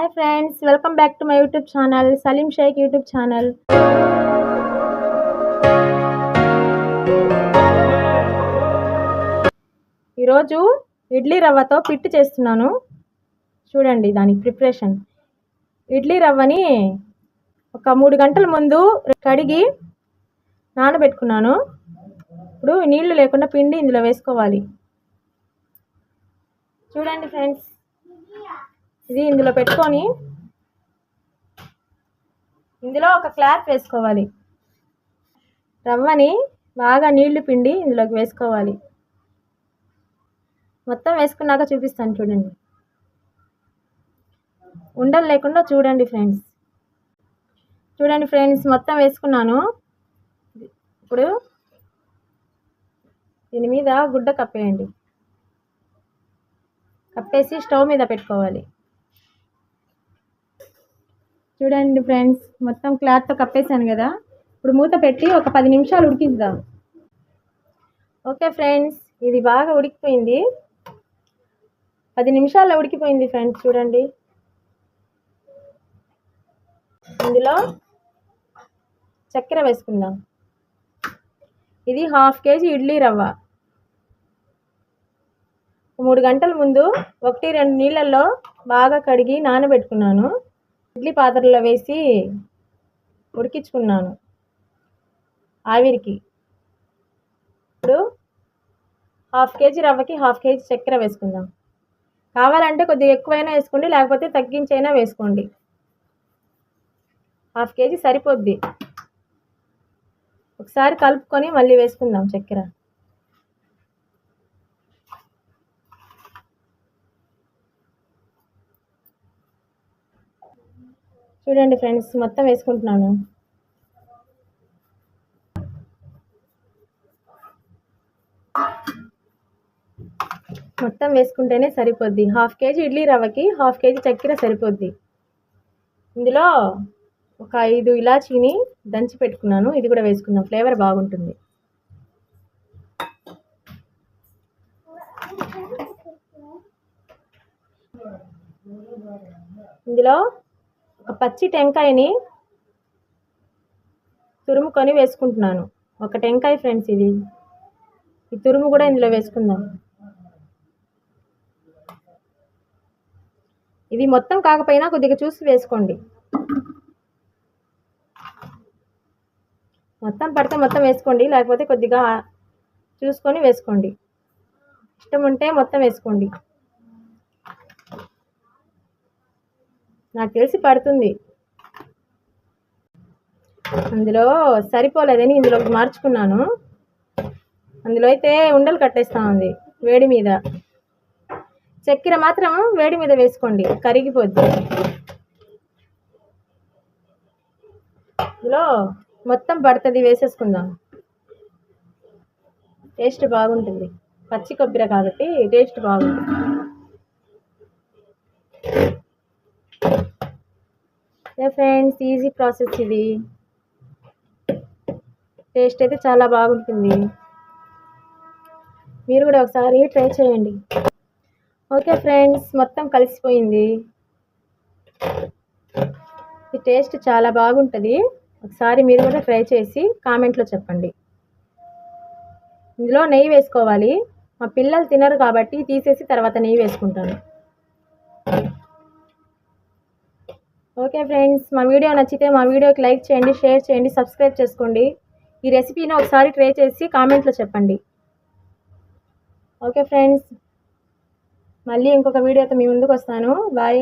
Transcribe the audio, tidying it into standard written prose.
Hi friends, welcome back to my YouTube channel Saleem Shaik YouTube channel. ఈరోజు ఇడ్లీ రవ్వతో పిట్టు చేస్తున్నాను. చూడండి దానికి ప్రిపరేషన్. ఇడ్లీ రవ్వని ఒక 3 గంటల ముందు కడిగి నానబెట్టుకున్నాను. ఇప్పుడు నీళ్లు లేకుండా పిండి ఇందులో వేసుకోవాలి. చూడండి ఫ్రెండ్స్, ఇది ఇందులో పెట్టుకొని ఇందులో ఒక క్లాత్ వేసుకోవాలి. రవ్వని బాగా నీళ్లు పిండి ఇందులోకి వేసుకోవాలి. మొత్తం వేసుకున్నాక చూపిస్తాను చూడండి. ఉండలు లేకుండా చూడండి ఫ్రెండ్స్. మొత్తం వేసుకున్నాను. ఇప్పుడు దీని మీద గుడ్డ కప్పేయండి. కప్పేసి స్టవ్ మీద పెట్టుకోవాలి. చూడండి ఫ్రెండ్స్, మొత్తం క్లాత్తో కప్పేసాను కదా. ఇప్పుడు మూత పెట్టి ఒక 10 నిమిషాలు ఉడికిద్దాం. ఓకే ఫ్రెండ్స్, ఇది బాగా ఉడికిపోయింది. 10 నిమిషాల్లో ఉడికిపోయింది ఫ్రెండ్స్. చూడండి, ఇందులో చక్కెర వేసుకుందాం. ఇది 1/2 కేజీ ఇడ్లీ రవ్వ. 3 గంటల ముందు 1-2 నీళ్ళల్లో బాగా కడిగి నానబెట్టుకున్నాను. ఇడ్లీ పాత్రలో వేసి ఉడికించుకున్నాను ఆవిరికి. ఇప్పుడు 1/2 కేజీ రవ్వకి 1/2 కేజీ చక్కెర వేసుకుందాం. కావాలంటే కొద్దిగా ఎక్కువైనా వేసుకోండి, లేకపోతే తగ్గించైనా వేసుకోండి. 1/2 కేజీ సరిపోద్ది. ఒకసారి కలుపుకొని మళ్ళీ వేసుకుందాం చక్కెర. చూడండి ఫ్రెండ్స్, మొత్తం వేసుకుంటున్నాను. మొత్తం వేసుకుంటేనే సరిపోద్ది. 1/2 కేజీ ఇడ్లీ రవ్వకి 1/2 కేజీ చక్కెర సరిపోద్ది. ఇందులో ఒక 5 ఇలాచీని దంచి పెట్టుకున్నాను. ఇది కూడా వేసుకుందాం, ఫ్లేవర్ బాగుంటుంది. ఇందులో ఒక పచ్చి టెంకాయని తురుముకొని వేసుకుంటున్నాను. ఒక టెంకాయ ఫ్రెండ్స్ ఇది. ఈ తురుము కూడా ఇందులో వేసుకుందాం. ఇది మొత్తం కాకపోయినా కొద్దిగా చూసి వేసుకోండి. మొత్తం పడితే మొత్తం వేసుకోండి, లేకపోతే కొద్దిగా చూసుకొని వేసుకోండి. ఇష్టం ఉంటే మొత్తం వేసుకోండి. నాకు తెలిసి పడుతుంది. అందులో సరిపోలేదని ఇందులోకి మార్చుకున్నాను. అందులో అయితే ఉండలు కట్టేస్తూ ఉంది వేడి మీద. చక్కెర మాత్రం వేడి మీద వేసుకోండి, కరిగిపోద్ది. ఇందులో మొత్తం పడుతుంది, వేసేసుకుందాం. టేస్ట్ బాగుంటుంది. పచ్చి కొబ్బరి కాబట్టి టేస్ట్ బాగుంటుంది. ఫ్రెండ్స్, ఈజీ ప్రాసెస్ ఇది. టేస్ట్ అయితే చాలా బాగుంటుంది. మీరు కూడా ఒకసారి ట్రై చేయండి. ఓకే ఫ్రెండ్స్, మొత్తం కలిసిపోయింది. ఈ టేస్ట్ చాలా బాగుంటుంది. ఒకసారి మీరు కూడా ట్రై చేసి కామెంట్లో చెప్పండి. ఇందులో నెయ్యి వేసుకోవాలి. మా పిల్లలు తినరు కాబట్టి తీసేసి తర్వాత నెయ్యి వేసుకుంటాను. ఓకే ఫ్రెండ్స్, మా వీడియో నచ్చితే మా వీడియోకి లైక్ చేయండి, షేర్ చేయండి, సబ్స్క్రైబ్ చేసుకోండి. ఈ రెసిపీని ఒకసారి ట్రై చేసి కామెంట్లో చెప్పండి. ఓకే ఫ్రెండ్స్, మళ్ళీ ఇంకొక వీడియోతో మీ ముందుకు వస్తాను. బాయ్.